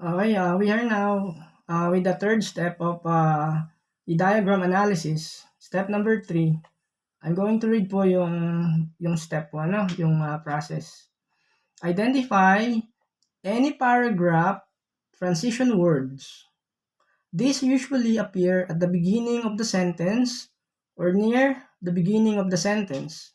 Okay, we are now with the third step of the diagram analysis. Step number 3. I'm going to read po yung step 1, no? Yung process. Identify any paragraph transition words. These usually appear at the beginning of the sentence or near the beginning of the sentence.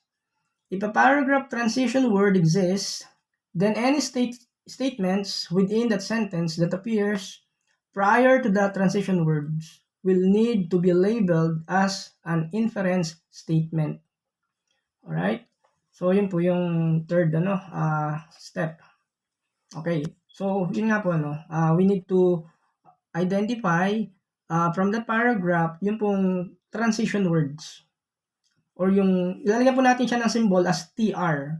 If a paragraph transition word exists, then any statements within that sentence that appears prior to the transition words will need to be labeled as an inference statement. Alright? So, yun po yung third step. Okay. So, yun nga po, we need to identify from the paragraph yung pong transition words. Or yung, ilalagyan po natin siya ng symbol as TR.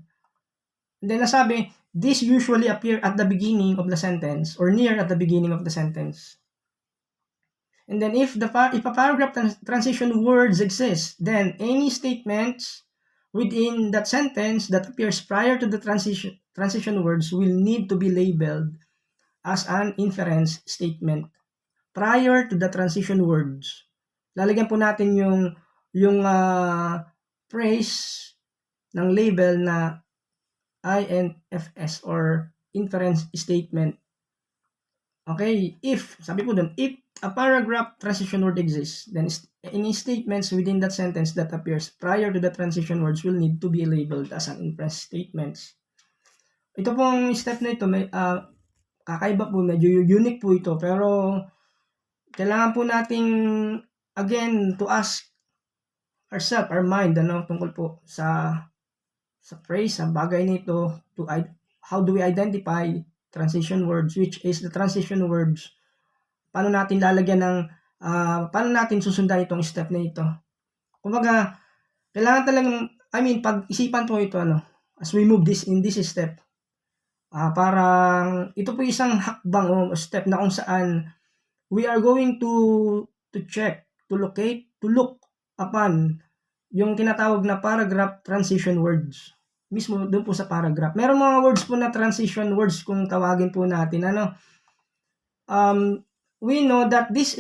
And then nasabi, these usually appear at the beginning of the sentence or near at the beginning of the sentence. And then if a paragraph transition words exist, then any statements within that sentence that appears prior to the transition words will need to be labeled as an inference statement prior to the transition words. Lalagyan po natin yung phrase ng label na INFS or inference statement. Okay, sabi po dun, if a paragraph transition word exists, then any statements within that sentence that appears prior to the transition words will need to be labeled as an inference statements. Ito pong step na ito, may kakaiba po, medyo unique po ito, pero kailangan po nating again to ask ourselves, our mind, tungkol po sa phrase, sa bagay nito, how do we identify transition words, which is the transition words, paano natin lalagyan ng, paano natin susundan itong step na ito. Kumbaga, kailangan talagang, pag-isipan po ito, as we move in this step, parang, ito po isang hakbang o step na kung saan we are going to check, to look upon yung tinatawag na paragraph transition words. Mismo doon po sa paragraph. Meron mga words po na transition words kung tawagin po natin. We know that these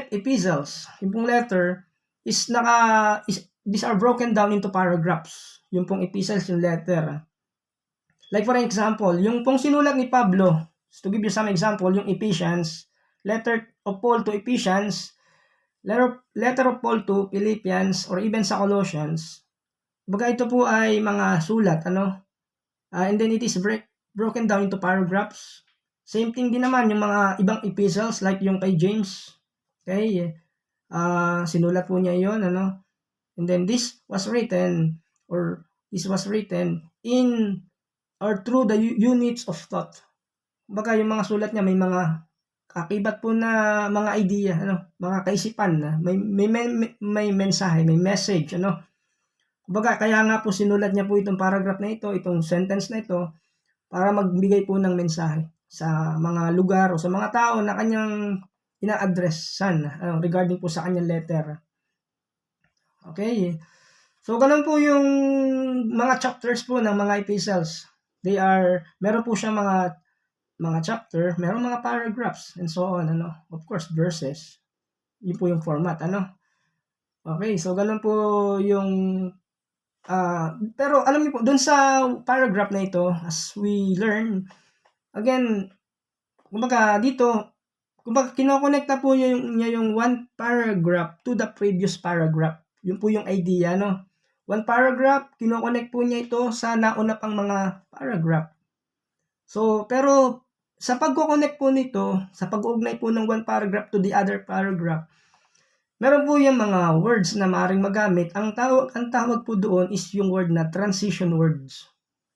epistles, yung pong letter, these are broken down into paragraphs. Yung pong epistles, yung letter. Like for example, yung pong sinulat ni Pablo, to give you some example, yung Ephesians, letter of Paul to Ephesians, letter of Paul to Philippians, or even sa Colossians. Baga ito po ay mga sulat, and then it is broken down into paragraphs. Same thing din naman yung mga ibang epistles like yung kay James. Okay? Sinulat po niya yon, and then this was written in or through the units of thought. Baga yung mga sulat niya may mga kakibat po na mga idea, mga kaisipan na may mensahe, may message, Kumbaga, kaya nga po sinulat niya po itong paragraph na ito, itong sentence na ito, para magbigay po ng mensahe sa mga lugar o sa mga tao na kanyang ina-addressan regarding po sa kanyang letter. Okay? So, ganun po yung mga chapters po ng mga epistles. Meron po siya mga chapter, meron mga paragraphs, and so on, Of course, verses. Yun po yung format, Okay, so ganun po yung pero alam niyo po, dun sa paragraph na ito, as we learn, again, kumbaga dito, kinokonekta po niya yung one paragraph to the previous paragraph. Yun po yung idea, One paragraph, kinokonect po niya ito sa nauna pang mga paragraph. So, pero sa pagko-connect po nito, sa pag-uugnay po ng one paragraph to the other paragraph, meron po yung mga words na maaaring magamit. Ang tawag po doon is yung word na transition words.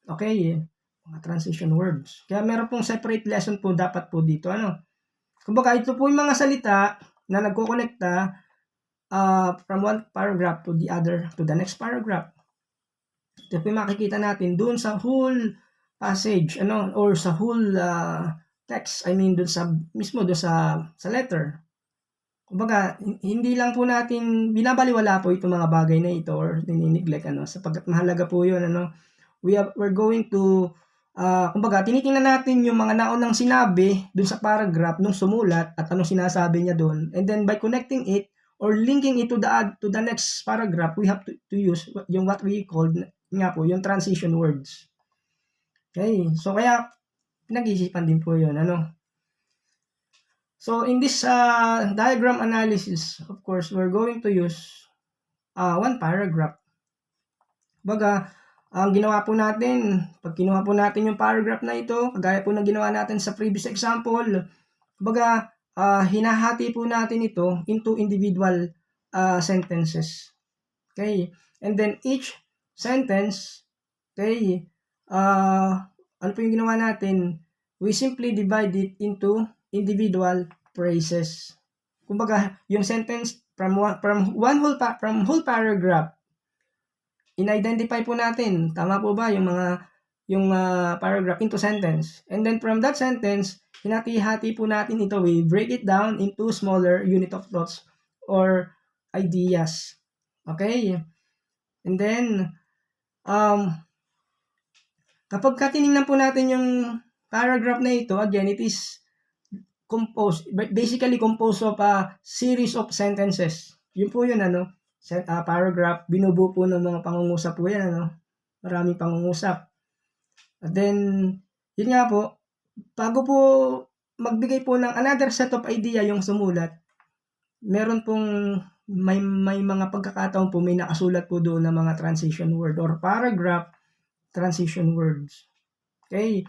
Okay? Mga transition words. Kaya meron pong separate lesson po dapat po dito. Kumbaga, ito po yung mga salita na nagko-connecta from one paragraph to the next paragraph. Ito po yung makikita natin doon sa whole passage, or sa whole text. Doon sa letter. Kumbaga, hindi lang po natin binabaliwala po itong mga bagay na ito or nini-neglect, sapagkat mahalaga po 'yun, we're going to kumbaga tinitingnan natin yung mga naunang sinabi dun sa paragraph nung sumulat at anong sinasabi niya dun. And then by connecting it or linking it to the next paragraph, we have to use yung what we called nga po, yung transition words. Okay, so kaya pinag-iisipan din po yun, ano. So in this diagram analysis, of course, we're going to use one paragraph. Baga, ang ginawa po natin, pag kinuha po natin yung paragraph na ito, kagaya po ng ginawa natin sa previous example, baga, hinahati po natin ito into individual sentences. Okay? And then each sentence, okay, ano po yung ginawa natin? We simply divide it into individual phrases. Kumbaga, yung sentence from whole paragraph, in-identify po natin, tama po ba yung paragraph into sentence. And then from that sentence, hinati-hati po natin ito, we break it down into smaller unit of thoughts or ideas. Okay? And then, kapag tinignan po natin yung paragraph na ito, again, it is basically composed of a series of sentences. Yun po yun, ano, paragraph, binubuo po ng mga pangungusap po yan, ano, maraming pangungusap. At then, yun nga po, bago po magbigay po ng another set of idea yung sumulat, meron pong may mga pagkakataon po may nakasulat po doon ng mga transition word or paragraph transition words. Okay?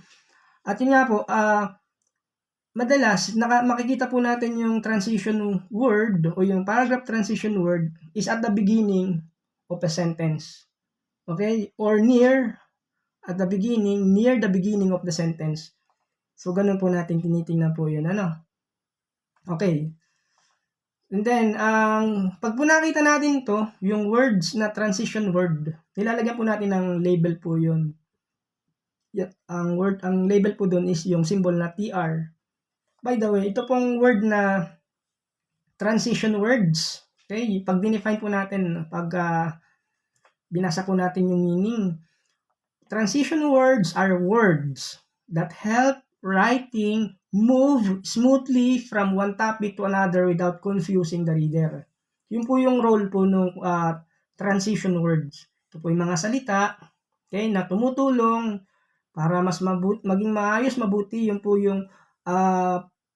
At yun nga po, madalas, makikita po natin yung transition word o yung paragraph transition word is at the beginning of a sentence. Okay? Or near the beginning of the sentence. So, ganun po natin tinitingnan po yun. Ano? Okay. And then, pag po nakita natin to, yung words na transition word, nilalagyan po natin ng label po yun. Ang label po dun is yung symbol na TR. By the way, ito pong word na transition words, okay, pag dinefine po natin, pag binasa po natin yung meaning, transition words are words that help writing move smoothly from one topic to another without confusing the reader. Yun po yung role po ng transition words. Ito po yung mga salita, okay, na tumutulong para mas maging maayos, mabuti, yun po yung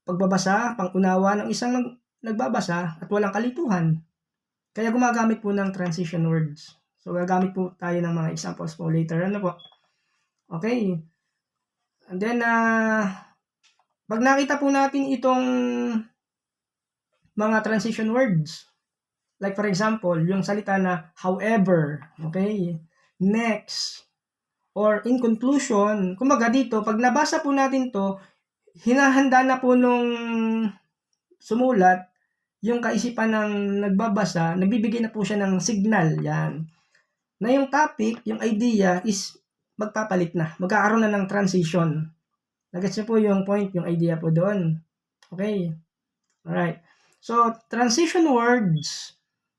pagbabasa, pangunawa ng isang nagbabasa at walang kalituhan. Kaya gumagamit po ng transition words. So, gagamit po tayo ng mga examples po later. Ano po? Okay. And then, pag nakita po natin itong mga transition words, like for example, yung salita na however, okay, next, or in conclusion, kumbaga dito, pag nabasa po natin to, hinahanda na po nung sumulat yung kaisipan ng nagbabasa, nagbibigay na po siya ng signal, yan, na yung topic, yung idea is magpapalit na, magkakaroon na ng transition. Nagets niyo po yung point, yung idea po doon. Okay? Alright. So, transition words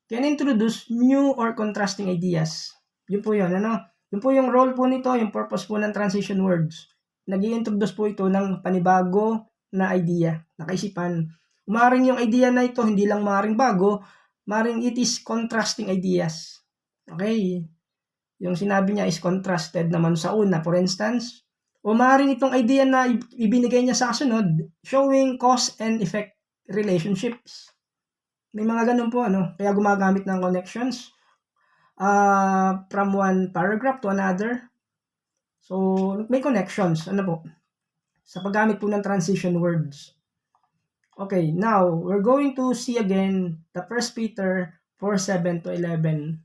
can introduce new or contrasting ideas. Yun po yun, ano? Yun po yung role po nito, yung purpose po ng transition words. Nag-i-introduce po ito ng panibago na idea, na kaisipan. Maring yung idea na ito, hindi lang maring bago, maring it is contrasting ideas. Okay? Yung sinabi niya is contrasted naman sa una, for instance. O maring itong idea na ibinigay niya sa kasunod, showing cause and effect relationships. May mga ganun po, ano? Kaya gumagamit ng connections from one paragraph to another. So, may connections. Ano po? Sa paggamit po ng transition words. Okay, now, we're going to see again the 1 Peter 4:7-11.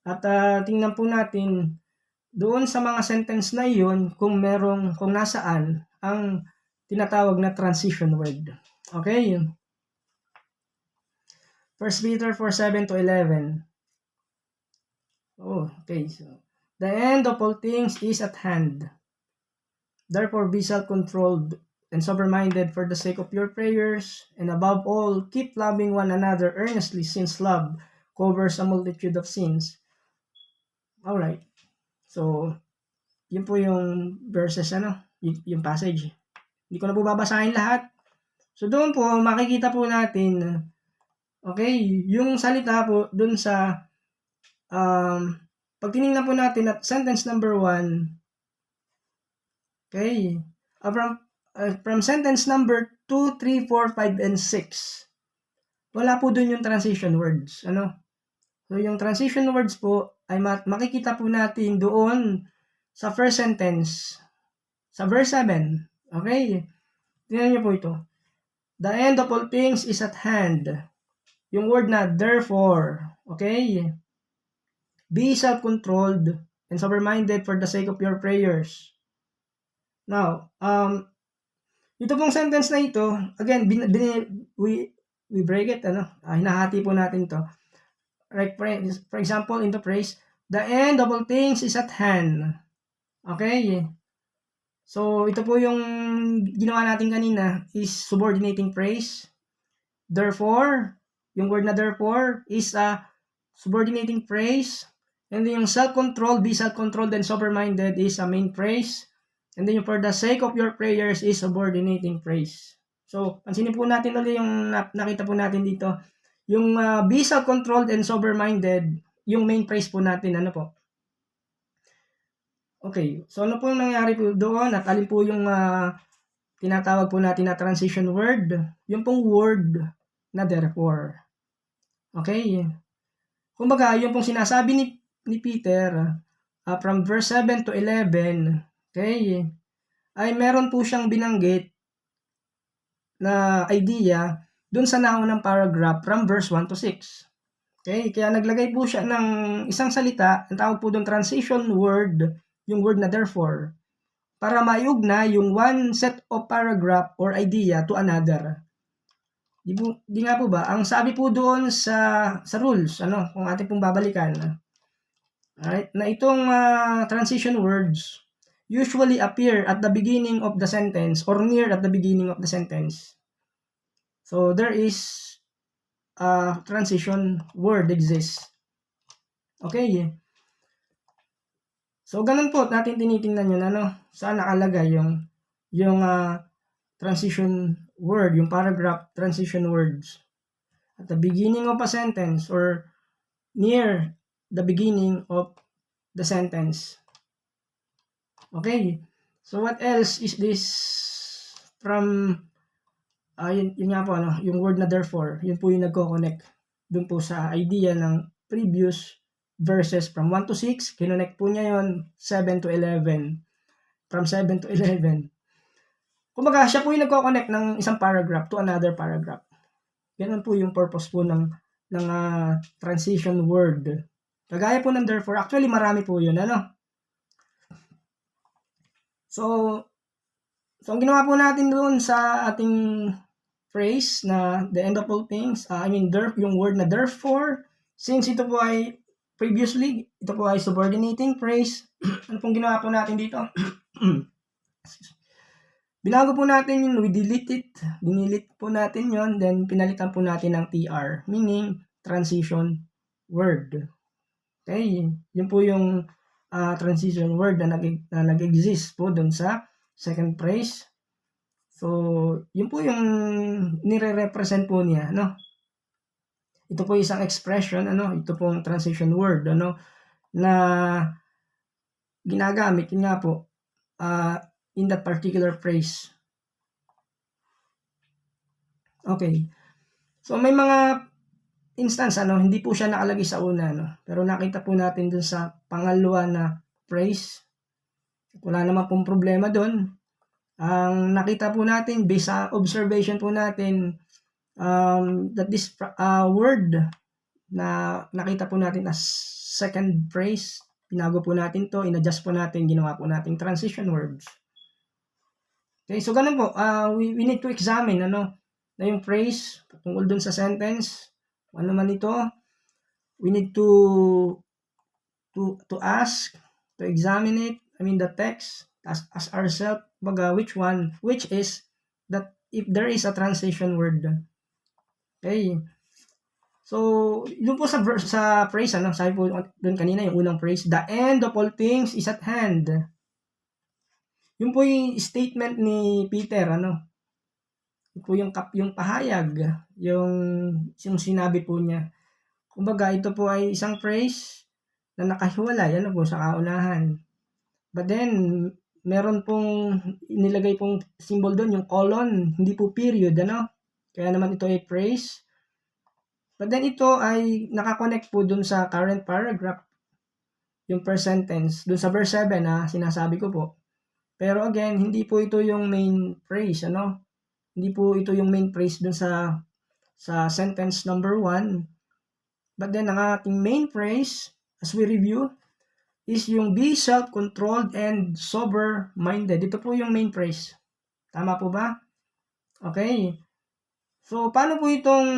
At tingnan po natin doon sa mga sentence na iyon kung nasaan ang tinatawag na transition word. Okay? 1 Peter 4:7-11. Oh, okay. So, the end of all things is at hand. Therefore, be self-controlled and sober-minded for the sake of your prayers, and above all, keep loving one another earnestly, since love covers a multitude of sins. Alright. So, Yun po yung verses, yung passage. Hindi ko na po babasahin lahat. So, doon po, makikita po natin, okay, yung salita po, doon sa, pag tinignan po natin at sentence number 1, okay, from sentence number 2, 3, 4, 5, and 6, wala po doon yung transition words, So, yung transition words po, ay makikita po natin doon sa first sentence, sa verse 7, okay, tingnan niyo po ito. The end of all things is at hand. Yung word na therefore, okay? Be self-controlled and sober-minded for the sake of your prayers. Now, ito pong sentence na ito, again, we break it, hinahati po natin to. Like, for example, in the phrase, the end of all things is at hand. Okay? So, ito po yung ginawa natin kanina is subordinating phrase. Therefore, yung word na therefore is a subordinating phrase. And then yung self-controlled, be self-controlled and sober-minded is a main phrase. And then yung for the sake of your prayers is subordinating phrase. So, pansinin po natin ulit yung nakita po natin dito. Yung be self-controlled and sober-minded, yung main phrase po natin, Okay, so ano po yung nangyari po doon at alin po yung tinatawag po natin na transition word? Yung pong word na therefore. Okay? Kumbaga, yung pong sinasabi ni Peter from verse 7 to 11, okay, ay meron po siyang binanggit na idea dun sa naunang paragraph from verse 1 to 6. Okay, kaya naglagay po siya ng isang salita, ang tawag po doon transition word, yung word na therefore, para maiugna yung one set of paragraph or idea to another. Di nga po ba? Ang sabi po doon sa rules, kung ating pong babalikan, alright, na itong transition words usually appear at the beginning of the sentence or near at the beginning of the sentence. So, there is a transition word exists. Okay? So, ganun po, natin tinitingnan yun, saan nakalagay yung transition word, yung paragraph transition words. At the beginning of a sentence or near the beginning of the sentence. Okay. So, what else is this from, yun nga po, yung word na therefore, yun po yung nagko-connect dun po sa idea ng previous verses from 1 to 6, kinonect po niya yun 7 to 11. From 7 to 11. Kumbaga, siya po yung nagko-connect ng isang paragraph to another paragraph. Ganun po yung purpose po ng transition word. Kagaya po ng therefore, actually marami po yun, So, ang ginawa po natin doon sa ating phrase na the end of all things, yung word na therefore, since ito po ay previously, ito po ay subordinating phrase, ano pong ginawa po natin dito? Binago po natin yun, we dinilit po natin yun, then pinalitan po natin ng TR, meaning transition word. Okay, yun po yung transition word na nag-exist po dun sa second phrase. So, yun po yung nire-represent po niya, Ito po isang expression, ito pong transition word, na ginagamit, yun nga po, in that particular phrase. Okay. So, may mga instance, hindi po siya nakalagay sa una, pero nakita po natin dun sa pangalawa na phrase. Wala naman pong problema dun. Ang nakita po natin, based sa observation po natin, that this word na nakita po natin as second phrase, pinago po natin to, inadjust po natin, ginawa po natin transition words. Okay, so ganun po, we need to examine, na yung phrase, tungkol dun sa sentence, ano man ito, we need to ask, to examine it, the text, as ourselves, which is that if there is a transition word. Okay. So, yun po sa phrase, sabi po doon kanina, yung unang phrase, the end of all things is at hand. Yun po yung statement ni Peter, ano? Yun po yung pahayag, yung sinabi po niya. Kumbaga, ito po ay isang phrase na nakahiwalay, ano po, sa kaunahan. But then, meron pong inilagay pong symbol doon, yung colon, hindi po period, ano? Kaya naman ito ay phrase. But then, ito ay nakakonect po doon sa current paragraph, yung first sentence, doon sa verse 7 na sinasabi ko po. Pero again, hindi po ito yung main phrase, ano? Hindi po ito yung main phrase doon sa sentence number 1. But then, ang ating main phrase, as we review, is yung be self-controlled and sober-minded. Ito po yung main phrase. Tama po ba? Okay. So, paano po itong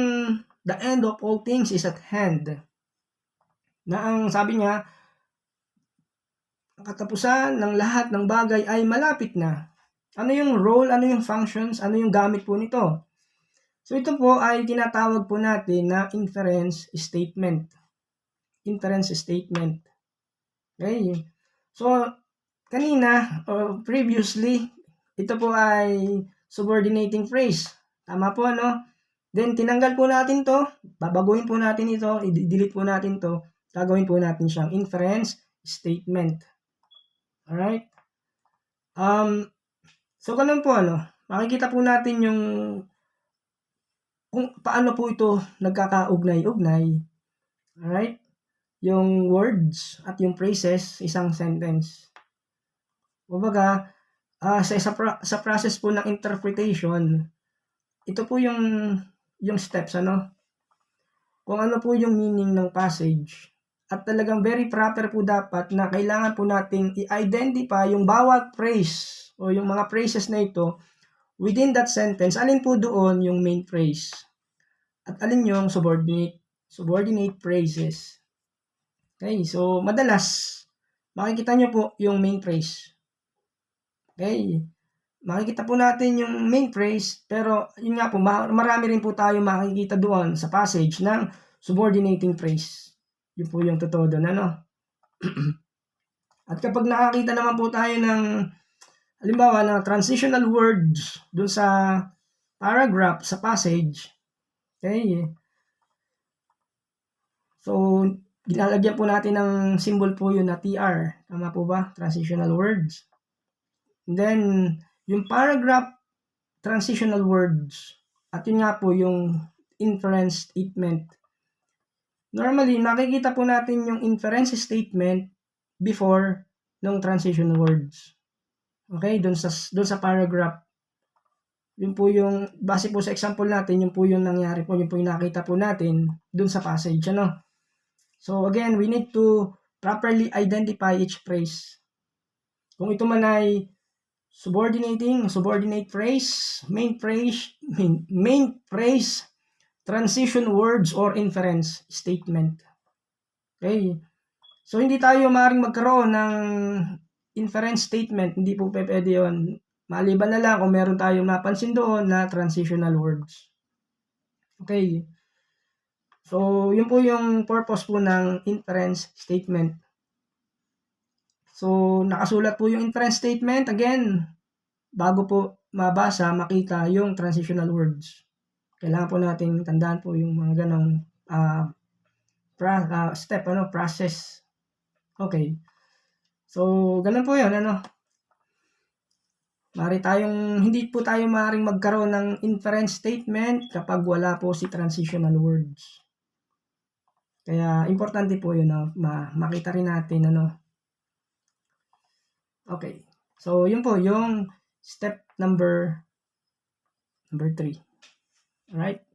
the end of all things is at hand? Na ang sabi niya, ang katapusan ng lahat ng bagay ay malapit na. Ano yung role, ano yung functions, ano yung gamit po nito? So, ito po ay tinatawag po natin na inference statement. Inference statement. Okay. So, kanina, previously, ito po ay subordinating phrase. Tama po, ano? Then, tinanggal po natin to. Babaguhin po natin ito. I-delete po natin to. Gagawin po natin siyang inference statement. Alright? So, ganun po, ano? Makikita po natin yung kung paano po ito nagkakaugnay-ugnay. Alright? Yung words at yung phrases, isang sentence. Kumbaga, sa process po ng interpretation, ito po yung steps, ano? Kung ano po yung meaning ng passage. At talagang very proper po dapat na kailangan po nating i-identify yung bawat phrase o yung mga phrases na ito within that sentence. Alin po doon yung main phrase? At alin yung subordinate phrases? Okay, so madalas, makikita nyo po yung main phrase. Okay, makikita po natin yung main phrase, pero yun nga po, marami rin po tayo makikita doon sa passage ng subordinating phrase. Yun po yung totoo doon, ano? At kapag nakakita naman po tayo ng, halimbawa, ng transitional words doon sa paragraph, sa passage, okay? So, ginalagyan po natin ng symbol po yun na TR. Tama po ba? Transitional words. And then, yung paragraph transitional words at yun nga po yung inference statement. Normally, makikita po natin yung inference statement before ng transition words. Okay, doon sa paragraph. Yun po yung base po sa example natin, yun po yung nangyari po, yun po yung nakita po natin doon sa passage, ano? So again, we need to properly identify each phrase. Kung ito man ay subordinate phrase, main phrase, transition words, or inference statement. Okay? So, hindi tayo maaaring magkaroon ng inference statement. Hindi po pwede yun. Maliban na lang kung meron tayong napansin doon na transitional words. Okay? So, yun po yung purpose po ng inference statement. So, nakasulat po yung inference statement. Again, bago po mabasa, makita yung transitional words. Kailangan po natin tandaan po yung mga ganong step, ano, process. Okay. So, ganun po yun, ano. Hindi po tayo maaaring magkaroon ng inference statement kapag wala po si transitional words. Kaya, importante po yun na makita rin natin, ano. Okay. So, yun po, yung step number 3. Alright?